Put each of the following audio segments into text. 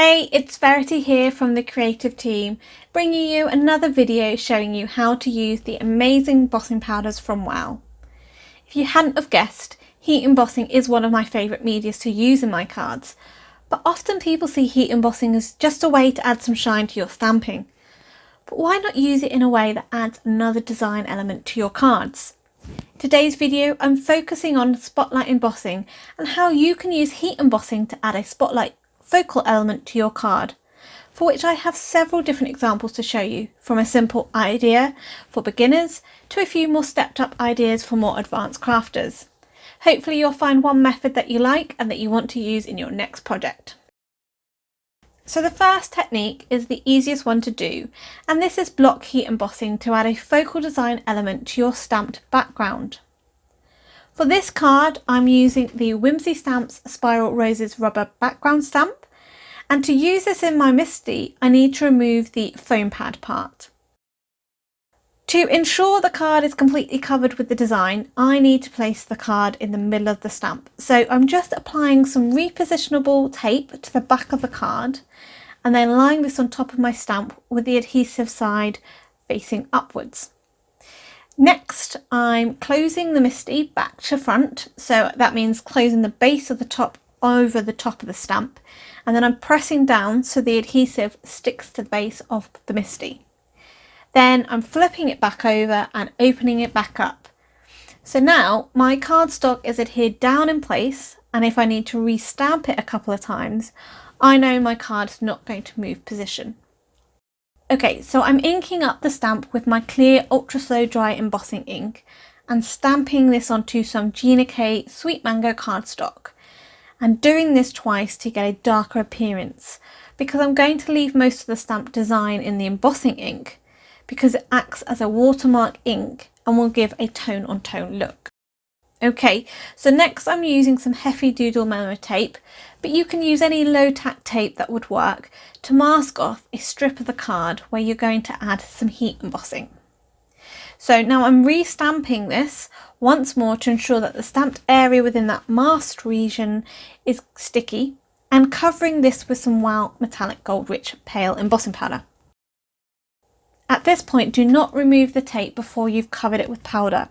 Hey, it's Verity here from the creative team, bringing you another video showing you how to use the amazing embossing powders from Wow. If you hadn't have guessed, heat embossing is one of my favourite medias to use in my cards, but often people see heat embossing as just a way to add some shine to your stamping. But why not use it in a way that adds another design element to your cards? Today's video, I'm focusing on spotlight embossing and how you can use heat embossing to add a spotlight focal element to your card, for which I have several different examples to show you, from a simple idea for beginners to a few more stepped up ideas for more advanced crafters. Hopefully you'll find one method that you like and that you want to use in your next project. So the first technique is the easiest one to do, and this is block heat embossing to add a focal design element to your stamped background. For this card, I'm using the Whimsy Stamps Spiral Roses rubber background stamp, and to use this in my Misty, I need to remove the foam pad part. To ensure the card is completely covered with the design, I need to place the card in the middle of the stamp. So I'm just applying some repositionable tape to the back of the card, and then laying this on top of my stamp with the adhesive side facing upwards. Next, I'm closing the Misty back to front, so that means closing the base of the top over the top of the stamp, and then I'm pressing down so the adhesive sticks to the base of the Misty. Then I'm flipping it back over and opening it back up. So now my cardstock is adhered down in place, and if I need to restamp it a couple of times, I know my card's not going to move position. Okay, so I'm inking up the stamp with my clear ultra slow dry embossing ink and stamping this onto some Gina K Sweet Mango cardstock, and doing this twice to get a darker appearance, because I'm going to leave most of the stamp design in the embossing ink because it acts as a watermark ink and will give a tone on tone look. Okay, so next I'm using some Heavy Doodle Memo tape, but you can use any low tack tape that would work to mask off a strip of the card where you're going to add some heat embossing. So now I'm re-stamping this once more to ensure that the stamped area within that masked region is sticky, and covering this with some Wow Metallic Gold Rich Pale Embossing Powder. At this point, do not remove the tape before you've covered it with powder,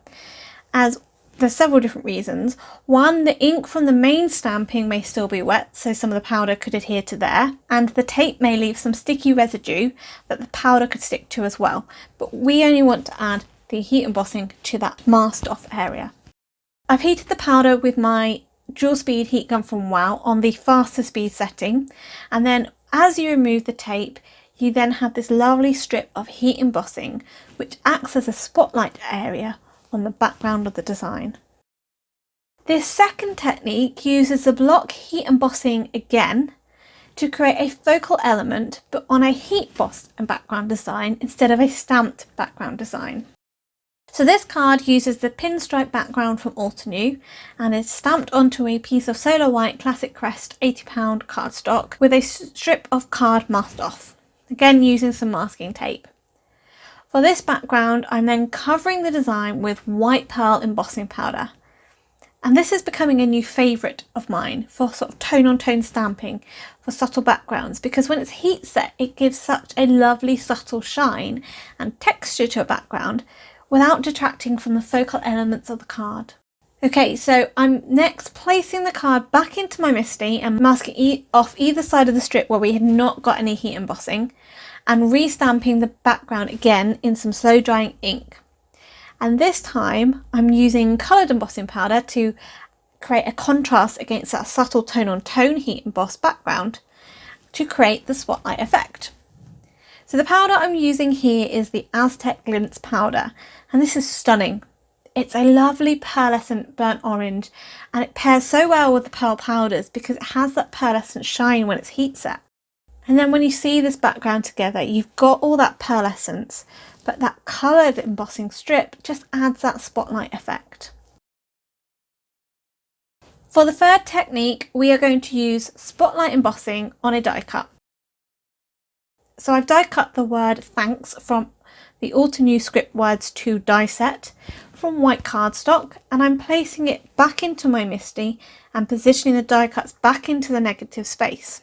as there's several different reasons. One, the ink from the main stamping may still be wet, so some of the powder could adhere to there, and the tape may leave some sticky residue that the powder could stick to as well, but we only want to add the heat embossing to that masked off area. I've heated the powder with my dual speed heat gun from Wow on the faster speed setting, and then as you remove the tape, you then have this lovely strip of heat embossing which acts as a spotlight area on the background of the design. This second technique uses the block heat embossing again to create a focal element, but on a heat embossed background design instead of a stamped background design. So this card uses the pinstripe background from Altenew and is stamped onto a piece of Solar White Classic Crest 80-pound cardstock with a strip of card masked off, again using some masking tape. For this background, I'm then covering the design with white pearl embossing powder. And this is becoming a new favourite of mine for sort of tone on tone stamping for subtle backgrounds, because when it's heat set, it gives such a lovely subtle shine and texture to a background without detracting from the focal elements of the card. Okay, so I'm next placing the card back into my Misty and masking off either side of the strip where we had not got any heat embossing, and re-stamping the background again in some slow drying ink. And this time I'm using coloured embossing powder to create a contrast against that subtle tone on tone heat embossed background to create the spotlight effect. So the powder I'm using here is the Aztec Glints powder, and this is stunning. It's a lovely pearlescent burnt orange, and it pairs so well with the pearl powders because it has that pearlescent shine when it's heat set. And then when you see this background together, you've got all that pearlescence, but that coloured embossing strip just adds that spotlight effect. For the third technique, we are going to use spotlight embossing on a die cut. So I've die cut the word thanks from the Altenew Script Words 2 die set from white cardstock, and I'm placing it back into my Misty and positioning the die cuts back into the negative space.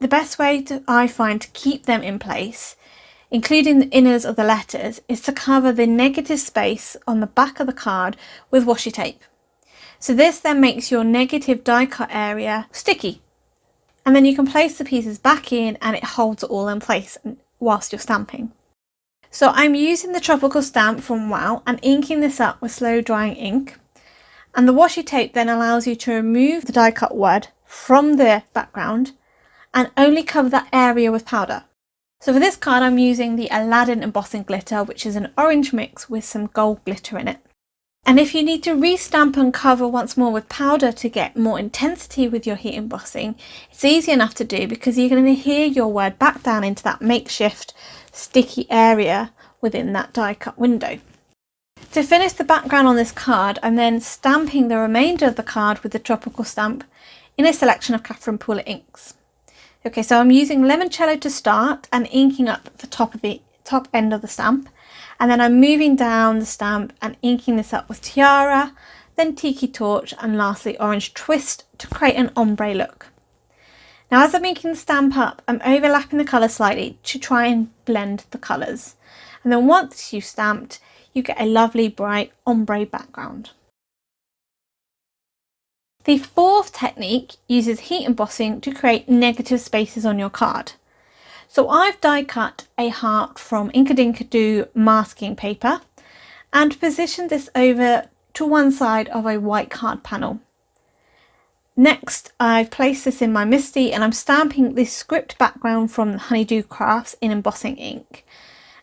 the best way I find to keep them in place, including the inners of the letters, is to cover the negative space on the back of the card with washi tape. So this then makes your negative die cut area sticky. And then you can place the pieces back in and it holds it all in place whilst you're stamping. So I'm using the tropical stamp from Wow and inking this up with slow drying ink. And the washi tape then allows you to remove the die cut word from the background and only cover that area with powder. So for this card I'm using the Aladdin embossing glitter, which is an orange mix with some gold glitter in it. And if you need to restamp and cover once more with powder to get more intensity with your heat embossing, it's easy enough to do because you're going to adhere your word back down into that makeshift sticky area within that die cut window. To finish the background on this card, I'm then stamping the remainder of the card with the tropical stamp in a selection of Catherine Pooler inks. Okay, so I'm using Limoncello to start and inking up the top end of the stamp. And then I'm moving down the stamp and inking this up with Tiara, then Tiki Torch, and lastly Orange Twist to create an ombre look. Now as I'm inking the stamp up, I'm overlapping the colour slightly to try and blend the colours. And then once you've stamped, you get a lovely bright ombre background. The fourth technique uses heat embossing to create negative spaces on your card. So I've die cut a heart from Inkadinkado masking paper and positioned this over to one side of a white card panel. Next, I've placed this in my MISTI and I'm stamping this script background from Honeydew Crafts in embossing ink.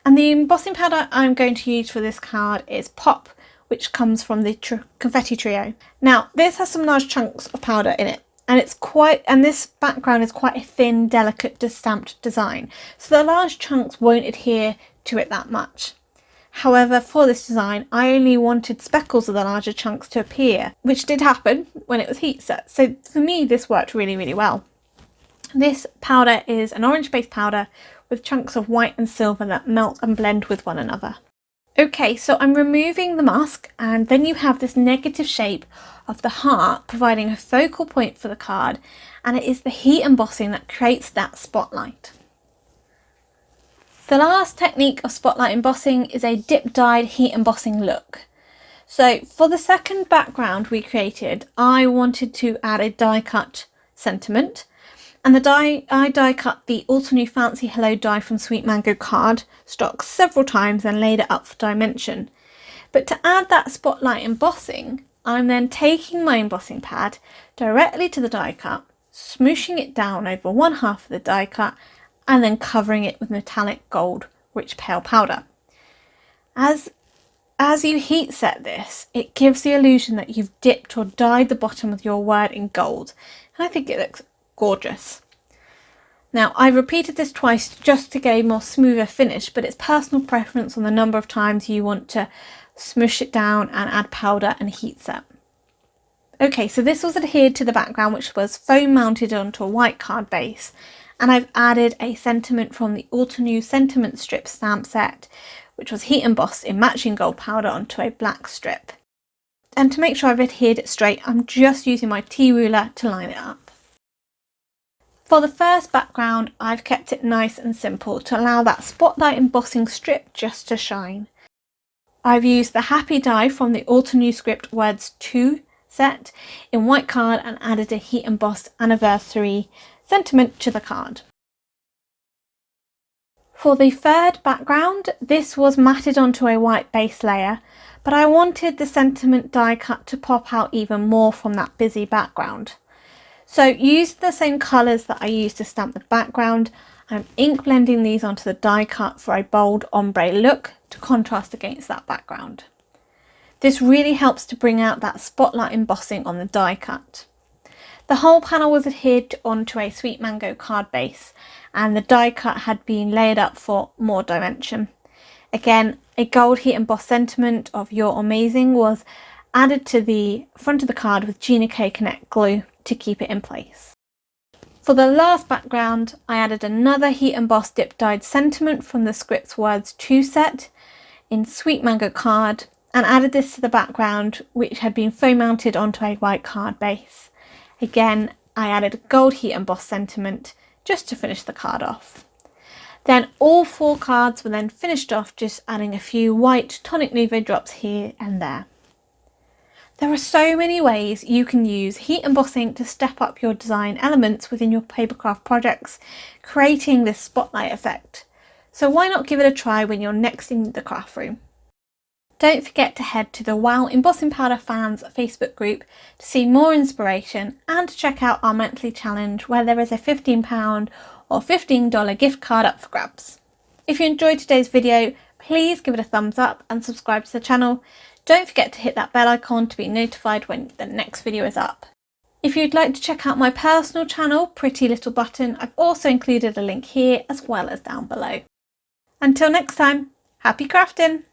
And the embossing powder I'm going to use for this card is Pop, which comes from the Confetti Trio. Now, this has some large chunks of powder in it. And this background is quite a thin, delicate, stamped design, so the large chunks won't adhere to it that much. However, for this design, I only wanted speckles of the larger chunks to appear, which did happen when it was heat set. So for me, this worked really, really well. This powder is an orange-based powder with chunks of white and silver that melt and blend with one another. Okay, so I'm removing the mask, and then you have this negative shape of the heart providing a focal point for the card, and it is the heat embossing that creates that spotlight. The last technique of spotlight embossing is a dip dyed heat embossing look. So for the second background we created, I wanted to add a die cut sentiment, and I die cut the Altenew Fancy Hello die from Sweet Mango card stock several times and laid it up for dimension. But to add that spotlight embossing, I'm then taking my embossing pad directly to the die cut, smooshing it down over one half of the die cut, and then covering it with metallic gold rich pale powder. As you heat set this, it gives the illusion that you've dipped or dyed the bottom of your word in gold, and I think it looks gorgeous. Now, I've repeated this twice just to get a more smoother finish, but it's personal preference on the number of times you want to smoosh it down and add powder and heat set. Okay, so this was adhered to the background, which was foam mounted onto a white card base, and I've added a sentiment from the Altenew Sentiment Strip stamp set, which was heat embossed in matching gold powder onto a black strip. And to make sure I've adhered it straight, I'm just using my T-ruler to line it up. For the first background, I've kept it nice and simple to allow that spotlight embossing strip just to shine. I've used the Happy die from the Altenew Script Words 2 set in white card and added a heat embossed anniversary sentiment to the card. For the third background, this was matted onto a white base layer, but I wanted the sentiment die cut to pop out even more from that busy background. So using the same colours that I used to stamp the background, I'm ink blending these onto the die cut for a bold ombre look to contrast against that background. This really helps to bring out that spotlight embossing on the die cut. The whole panel was adhered onto a Sweet Mango card base, and the die cut had been layered up for more dimension. Again, a gold heat embossed sentiment of You're Amazing was added to the front of the card with Gina K Connect glue to keep it in place. For the last background, I added another heat embossed dip dyed sentiment from the Scripts Words 2 set in Sweet Mango card, and added this to the background, which had been foam mounted onto a white card base. Again, I added a gold heat embossed sentiment just to finish the card off. Then all 4 cards were then finished off, just adding a few white tonic nouveau drops here and there. There are so many ways you can use heat embossing to step up your design elements within your papercraft projects, creating this spotlight effect. So why not give it a try when you're next in the craft room? Don't forget to head to the Wow Embossing Powder fans Facebook group to see more inspiration and to check out our monthly challenge where there is a £15 or $15 gift card up for grabs. If you enjoyed today's video, please give it a thumbs up and subscribe to the channel. Don't forget to hit that bell icon to be notified when the next video is up. If you'd like to check out my personal channel, Pretty Little Button, I've also included a link here as well as down below. Until next time, happy crafting!